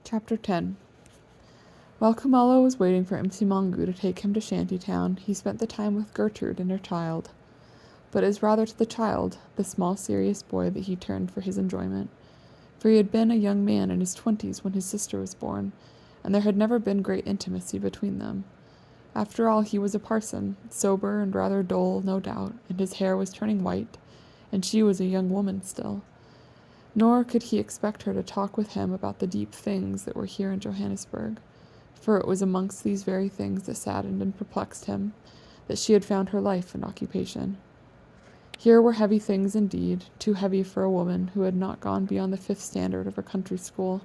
Chapter 10. While Kamala was waiting for Msimangu to take him to Shantytown, he spent the time with Gertrude and her child. But it was rather to the child, the small serious boy, that he turned for his enjoyment. For he had been a young man in his 20s when his sister was born, and there had never been great intimacy between them. After all, he was a parson, sober and rather dull, no doubt, and his hair was turning white, and she was a young woman still. Nor could he expect her to talk with him about the deep things that were here in Johannesburg, for it was amongst these very things that saddened and perplexed him that she had found her life and occupation. Here were heavy things indeed, too heavy for a woman who had not gone beyond the 5th standard of her country school.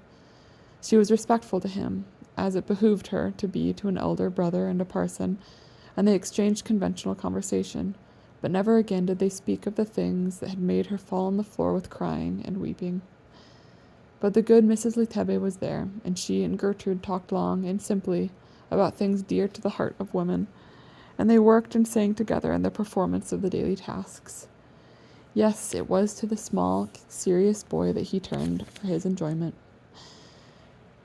She was respectful to him, as it behooved her to be to an elder brother and a parson, and they exchanged conventional conversation, but never again did they speak of the things that had made her fall on the floor with crying and weeping. But the good Mrs. Litebe was there, and she and Gertrude talked long and simply about things dear to the heart of women, and they worked and sang together in the performance of the daily tasks. Yes, it was to the small, serious boy that he turned for his enjoyment.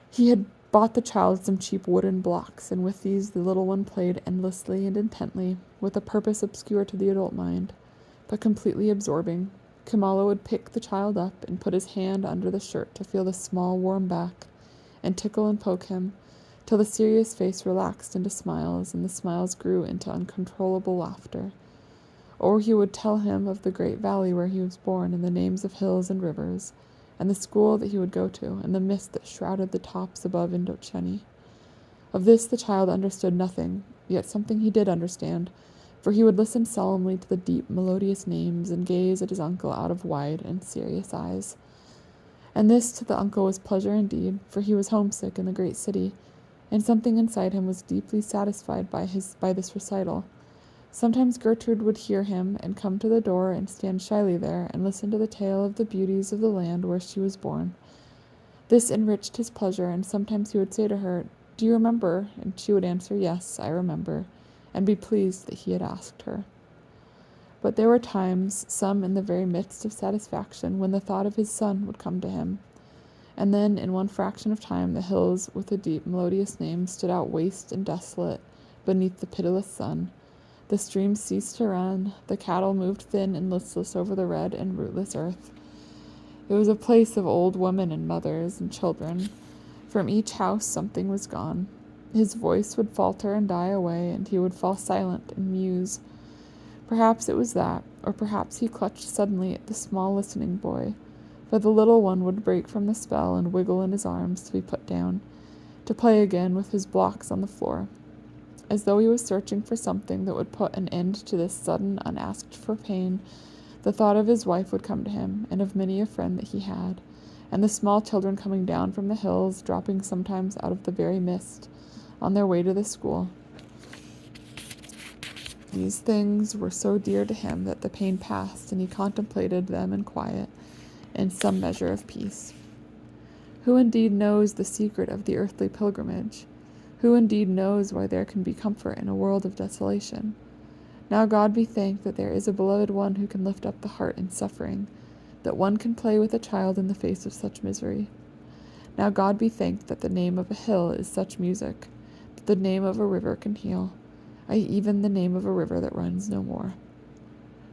He had bought the child some cheap wooden blocks, and with these the little one played endlessly and intently, with a purpose obscure to the adult mind, but completely absorbing. Kamala would pick the child up and put his hand under the shirt to feel the small warm back, and tickle and poke him, till the serious face relaxed into smiles, and the smiles grew into uncontrollable laughter. Or he would tell him of the great valley where he was born, and the names of hills and rivers, and the school that he would go to, and the mist that shrouded the tops above Indocheni. Of this the child understood nothing, yet something he did understand, for he would listen solemnly to the deep, melodious names, and gaze at his uncle out of wide and serious eyes. And this to the uncle was pleasure indeed, for he was homesick in the great city, and something inside him was deeply satisfied by this recital. Sometimes Gertrude would hear him and come to the door and stand shyly there and listen to the tale of the beauties of the land where she was born. This enriched his pleasure, and sometimes he would say to her, "Do you remember?" And she would answer, "Yes, I remember," and be pleased that he had asked her. But there were times, some in the very midst of satisfaction, when the thought of his son would come to him. And then, in one fraction of time, the hills with the deep, melodious names stood out waste and desolate beneath the pitiless sun. The streams ceased to run, the cattle moved thin and listless over the red and rootless earth. It was a place of old women and mothers and children. From each house something was gone. His voice would falter and die away, and he would fall silent and muse. Perhaps it was that, or perhaps he clutched suddenly at the small listening boy, for the little one would break from the spell and wiggle in his arms to be put down, to play again with his blocks on the floor. As though he was searching for something that would put an end to this sudden, unasked-for pain, the thought of his wife would come to him, and of many a friend that he had, and the small children coming down from the hills, dropping sometimes out of the very mist, on their way to the school. These things were so dear to him that the pain passed, and he contemplated them in quiet, in some measure of peace. Who indeed knows the secret of the earthly pilgrimage? Who indeed knows why there can be comfort in a world of desolation? Now God be thanked that there is a beloved one who can lift up the heart in suffering, that one can play with a child in the face of such misery. Now God be thanked that the name of a hill is such music, that the name of a river can heal, even the name of a river that runs no more.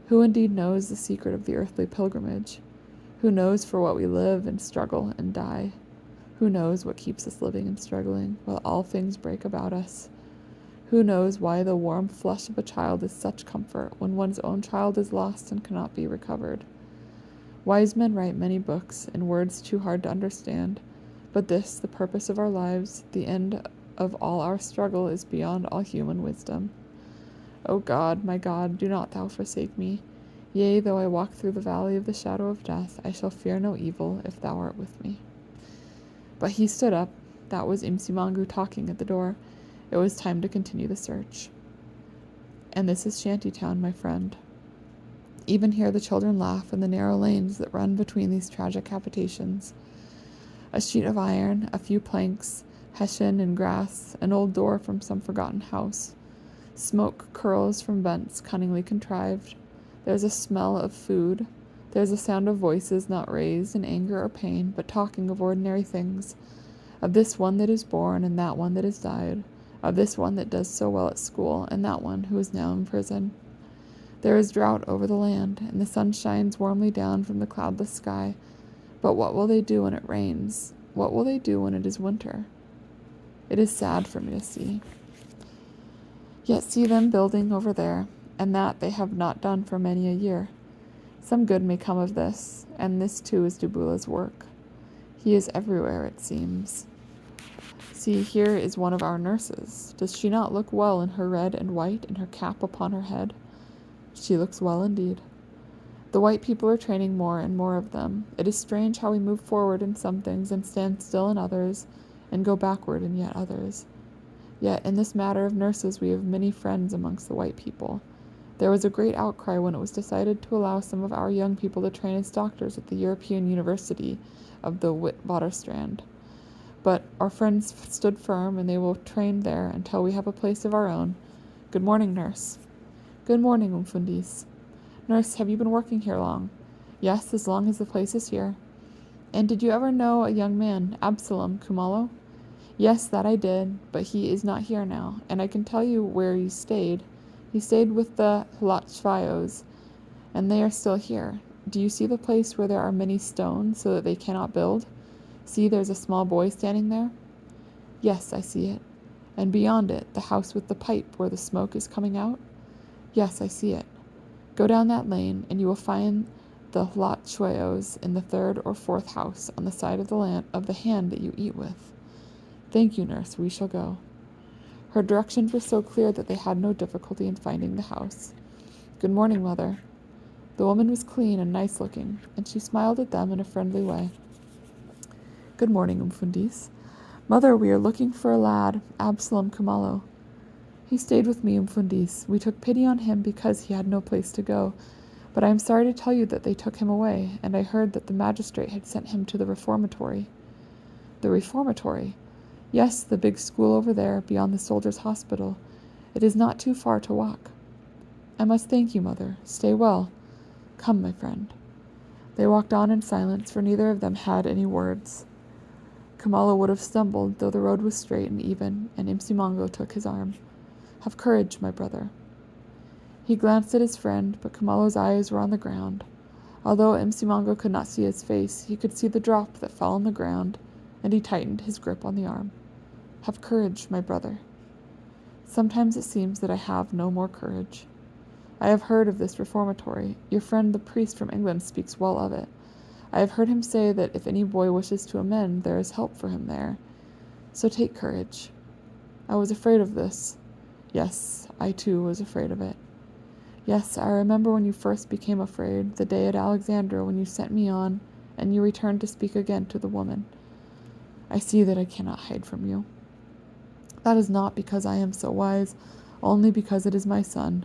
Who indeed knows the secret of the earthly pilgrimage? Who knows for what we live and struggle and die? Who knows what keeps us living and struggling while all things break about us? Who knows why the warm flush of a child is such comfort when one's own child is lost and cannot be recovered? Wise men write many books in words too hard to understand, but this, the purpose of our lives, the end of all our struggle, is beyond all human wisdom. O God, my God, do not thou forsake me. Yea, though I walk through the valley of the shadow of death, I shall fear no evil, if thou art with me. But he stood up. That was Msimangu talking at the door. It was time to continue the search. And this is Shantytown, my friend. Even here the children laugh in the narrow lanes that run between these tragic habitations. A sheet of iron, a few planks, hessian and grass, an old door from some forgotten house. Smoke curls from vents cunningly contrived. There's a smell of food. There's a sound of voices not raised in anger or pain, but talking of ordinary things, of this one that is born and that one that has died, of this one that does so well at school and that one who is now in prison. There is drought over the land, and the sun shines warmly down from the cloudless sky. But what will they do when it rains? What will they do when it is winter? It is sad for me to see. Yet see them building over there, and that they have not done for many a year. Some good may come of this, and this too is Dubula's work. He is everywhere, it seems. See, here is one of our nurses. Does she not look well in her red and white and her cap upon her head? She looks well indeed. The white people are training more and more of them. It is strange how we move forward in some things and stand still in others, and go backward in yet others. Yet in this matter of nurses we have many friends amongst the white people. There was a great outcry when it was decided to allow some of our young people to train as doctors at the European University of the Witwatersrand. But our friends stood firm, and they will train there until we have a place of our own. Good morning, nurse. Good morning, Umfundis. Nurse, have you been working here long? Yes, as long as the place is here. And did you ever know a young man, Absalom Kumalo? Yes, that I did, but he is not here now, and I can tell you where he stayed. He stayed with the Hlatsvayos, and they are still here. Do you see the place where there are many stones so that they cannot build? See, there's a small boy standing there? Yes, I see it. And beyond it, the house with the pipe where the smoke is coming out? Yes, I see it. Go down that lane, and you will find the Hlatsvayos in the third or fourth house on the side of the hand that you eat with. Thank you, nurse, we shall go. Her directions were so clear that they had no difficulty in finding the house. Good morning, mother. The woman was clean and nice-looking, and she smiled at them in a friendly way. Good morning, Umfundis. Mother, we are looking for a lad, Absalom Kumalo. He stayed with me, Umfundis. We took pity on him because he had no place to go, but I am sorry to tell you that they took him away, and I heard that the magistrate had sent him to the reformatory. The reformatory? Yes, the big school over there, beyond the soldiers' hospital. It is not too far to walk. I must thank you, mother. Stay well. Come, my friend. They walked on in silence, for neither of them had any words. Kamala would have stumbled, though the road was straight and even, and Imsimango took his arm. Have courage, my brother. He glanced at his friend, but Kamalo's eyes were on the ground. Although Imsimango could not see his face, he could see the drop that fell on the ground, and he tightened his grip on the arm. Have courage, my brother. Sometimes it seems that I have no more courage. I have heard of this reformatory. Your friend the priest from England speaks well of it. I have heard him say that if any boy wishes to amend, there is help for him there. So take courage. I was afraid of this. Yes, I too was afraid of it. Yes, I remember when you first became afraid, the day at Alexandria when you sent me on, and you returned to speak again to the woman. I see that I cannot hide from you. That is not because I am so wise, only because it is my son.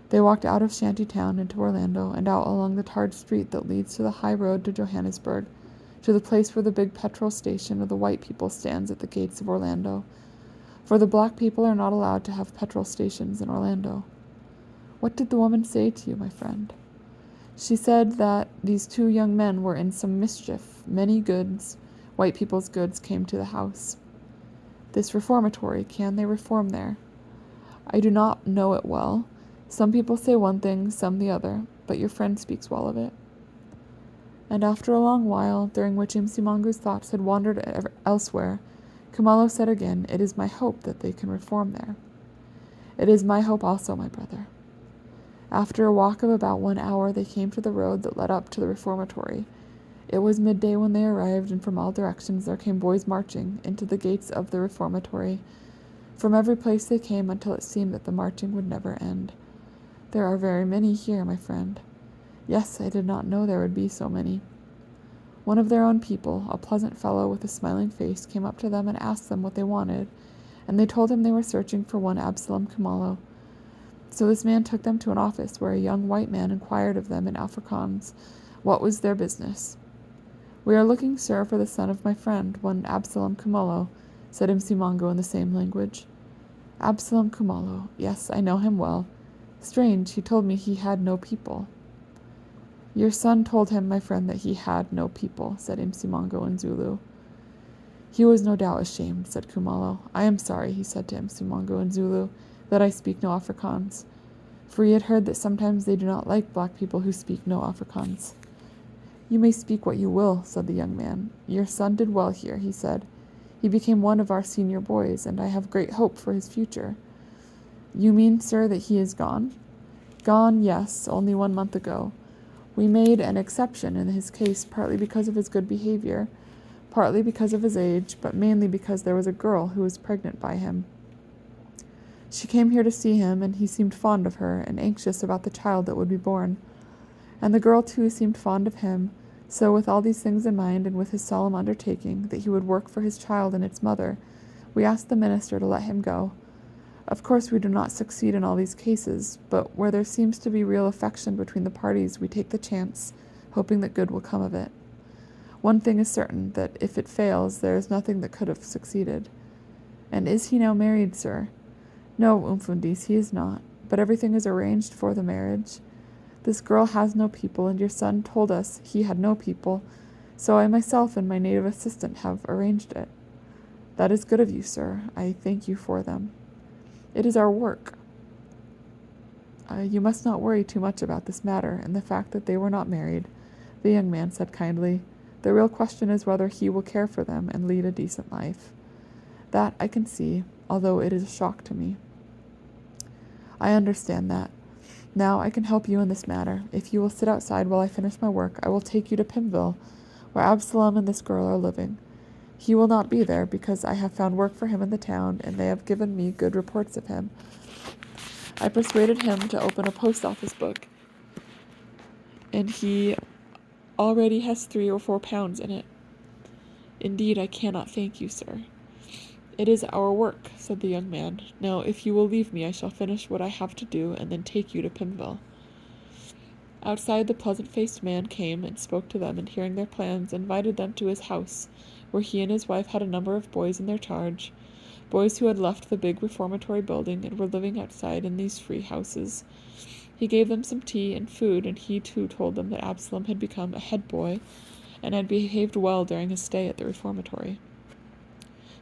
They walked out of Shanty town into Orlando, and out along the tarred street that leads to the high road to Johannesburg, to the place where the big petrol station of the white people stands at the gates of Orlando. For the black people are not allowed to have petrol stations in Orlando. What did the woman say to you, my friend? She said that these two young men were in some mischief. Many goods, white people's goods, came to the house. This reformatory, can they reform there? I do not know it well. Some people say one thing, some the other, but your friend speaks well of it. And after a long while, during which Imsimangu's thoughts had wandered elsewhere, Kamalo said again, It is my hope that they can reform there. It is my hope also, my brother. After a walk of about 1 hour, they came to the road that led up to the reformatory. It was midday when they arrived, and from all directions there came boys marching into the gates of the reformatory. From every place they came until it seemed that the marching would never end. There are very many here, my friend. Yes, I did not know there would be so many. One of their own people, a pleasant fellow with a smiling face, came up to them and asked them what they wanted, and they told him they were searching for one Absalom Kumalo. So this man took them to an office where a young white man inquired of them in Afrikaans what was their business. We are looking, sir, for the son of my friend, one Absalom Kumalo, said Imsimango in the same language. Absalom Kumalo, yes, I know him well. Strange, he told me he had no people. Your son told him, my friend, that he had no people, said Imsimango in Zulu. He was no doubt ashamed, said Kumalo. I am sorry, he said to Msimango in Zulu, that I speak no Afrikaans, for he had heard that sometimes they do not like black people who speak no Afrikaans. You may speak what you will, said the young man. Your son did well here, he said. He became one of our senior boys, and I have great hope for his future. You mean, sir, that he is gone? Gone, yes, only 1 month ago. We made an exception in his case, partly because of his good behavior, partly because of his age, but mainly because there was a girl who was pregnant by him. She came here to see him, and he seemed fond of her and anxious about the child that would be born. And the girl, too, seemed fond of him, so with all these things in mind and with his solemn undertaking that he would work for his child and its mother, we asked the minister to let him go. Of course, we do not succeed in all these cases, but where there seems to be real affection between the parties, we take the chance, hoping that good will come of it. One thing is certain, that if it fails, there is nothing that could have succeeded. And is he now married, sir? No, Umfundis, he is not, but everything is arranged for the marriage. This girl has no people, and your son told us he had no people, so I myself and my native assistant have arranged it. That is good of you, sir. I thank you for them. It is our work. You must not worry too much about this matter and the fact that they were not married, the young man said kindly. The real question is whether he will care for them and lead a decent life. That I can see, although it is a shock to me. I understand that. Now I can help you in this matter. If you will sit outside while I finish my work, I will take you to Pinville, where Absalom and this girl are living. He will not be there, because I have found work for him in the town, and they have given me good reports of him. I persuaded him to open a post office book, and he already has 3 or 4 pounds in it. Indeed, I cannot thank you, sir. It is our work, said the young man. Now, if you will leave me, I shall finish what I have to do, and then take you to Pinville. Outside, the pleasant-faced man came and spoke to them, and hearing their plans, invited them to his house, where he and his wife had a number of boys in their charge, boys who had left the big reformatory building and were living outside in these free houses. He gave them some tea and food, and he too told them that Absalom had become a head boy and had behaved well during his stay at the reformatory.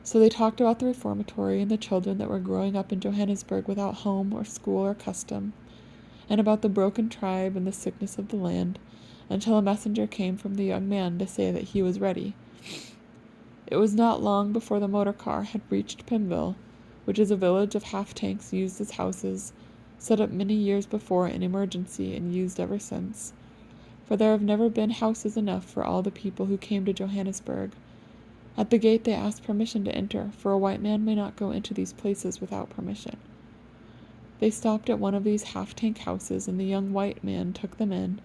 So they talked about the reformatory and the children that were growing up in Johannesburg without home or school or custom, and about the broken tribe and the sickness of the land, until a messenger came from the young man to say that he was ready. It was not long before the motor car had reached Pinville, which is a village of half-tanks used as houses, set up many years before in emergency and used ever since. For there have never been houses enough for all the people who came to Johannesburg. At the gate they asked permission to enter, for a white man may not go into these places without permission. They stopped at one of these half-tank houses, and the young white man took them in,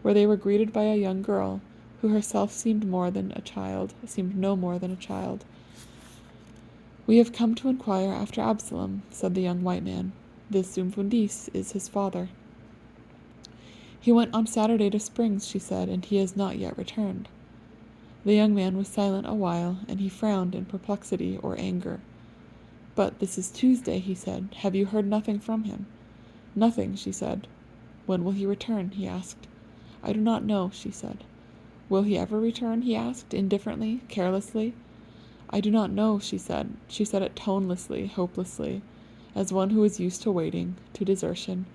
where they were greeted by a young girl, who herself seemed no more than a child. We have come to inquire after Absalom, said the young white man. This Umfundis is his father. He went on Saturday to Springs, she said, and he has not yet returned. The young man was silent a while, and he frowned in perplexity or anger. But this is Tuesday, he said. Have you heard nothing from him? Nothing, she said. When will he return? He asked. I do not know, she said. Will he ever return? He asked, indifferently, carelessly. I do not know, she said. She said it tonelessly, hopelessly, as one who is used to waiting, to desertion.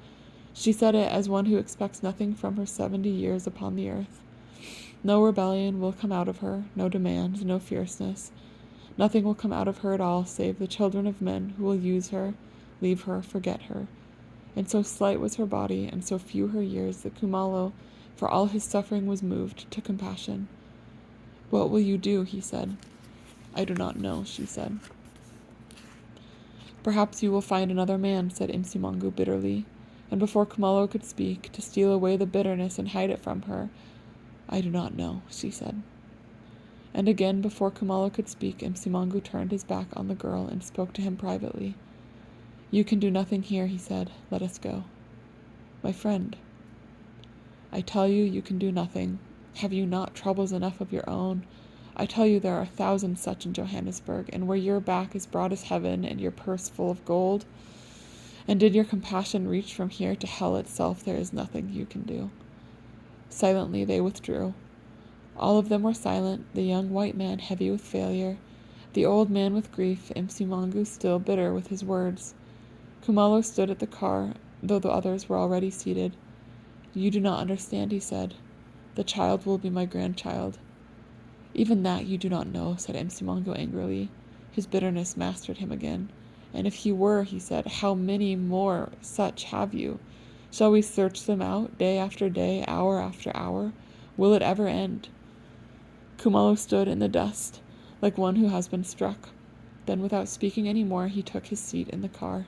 She said it as one who expects nothing from her 70 years upon the earth. No rebellion will come out of her, no demand, no fierceness. Nothing will come out of her at all save the children of men who will use her, leave her, forget her. And so slight was her body, and so few her years, that Kumalo, for all his suffering, was moved to compassion. What will you do? He said. I do not know, she said. Perhaps you will find another man, said Msimangu bitterly, and before Kumalo could speak, to steal away the bitterness and hide it from her, I do not know, she said. And again, before Kumalo could speak, Msimangu turned his back on the girl and spoke to him privately. You can do nothing here, he said. Let us go. My friend, I tell you, you can do nothing. Have you not troubles enough of your own? I tell you there are 1,000 such in Johannesburg, and where your back is broad as heaven and your purse full of gold, and did your compassion reach from here to hell itself, there is nothing you can do. Silently they withdrew. All of them were silent, the young white man heavy with failure, The old man with grief, Msimangu still bitter with his words. Kumalo stood at the car, though the others were already seated. You do not understand, he said. The child will be my grandchild. Even that you do not know, said Msimangu angrily. His bitterness mastered him again. And if he were, he said, how many more such have you? Shall we search them out, day after day, hour after hour? Will it ever end? Kumalo stood in the dust, like one who has been struck. Then, without speaking any more, he took his seat in the car.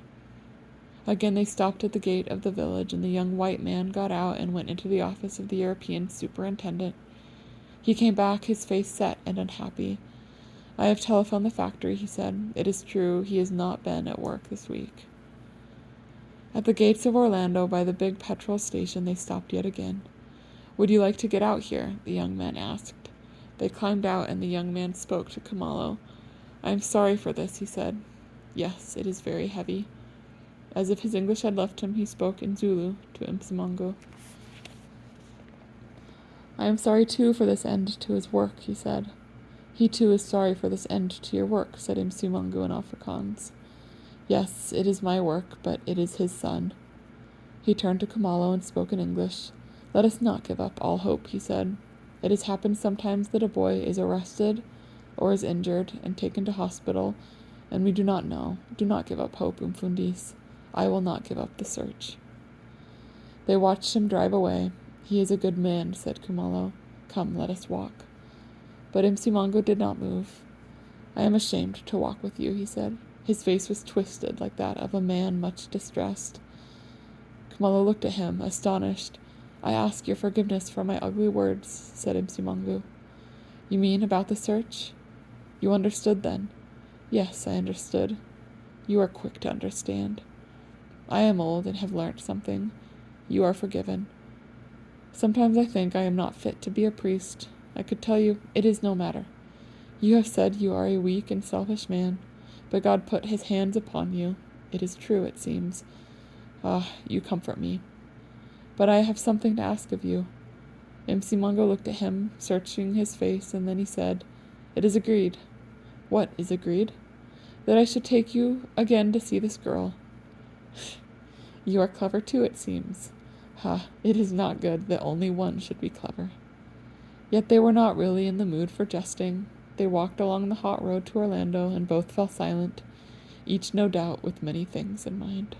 Again they stopped at the gate of the village, and the young white man got out and went into the office of the European superintendent. He came back, his face set and unhappy. I have telephoned the factory, he said. It is true, he has not been at work this week. At the gates of Orlando, by the big petrol station, they stopped yet again. Would you like to get out here? The young man asked. They climbed out, and the young man spoke to Kumalo. I am sorry for this, he said. Yes, it is very heavy. As if his English had left him, he spoke in Zulu to Msimangu. I am sorry too for this end to his work, he said. He too is sorry for this end to your work, said Msimangu in Afrikaans. Yes, it is my work, but it is his son. He turned to Kumalo and spoke in English. Let us not give up all hope, he said. It has happened sometimes that a boy is arrested or is injured and taken to hospital, and we do not know. Do not give up hope, Umfundis. I will not give up the search. They watched him drive away. He is a good man, said Kumalo. Come, let us walk. But Msimangu did not move. I am ashamed to walk with you, he said. His face was twisted like that of a man much distressed. Kumalo looked at him, astonished. I ask your forgiveness for my ugly words, said Msimangu. You mean about the search? You understood then? Yes, I understood. You are quick to understand. I am old and have learnt something. You are forgiven. Sometimes I think I am not fit to be a priest. I could tell you, it is no matter. You have said you are a weak and selfish man, but God put his hands upon you. It is true, it seems. Ah, you comfort me. But I have something to ask of you. Msimangu looked at him, searching his face, and then he said, It is agreed. What is agreed? That I should take you again to see this girl. You are clever too, it seems. It is not good that only one should be clever. Yet they were not really in the mood for jesting. They walked along the hot road to Orlando, and both fell silent, each no doubt with many things in mind.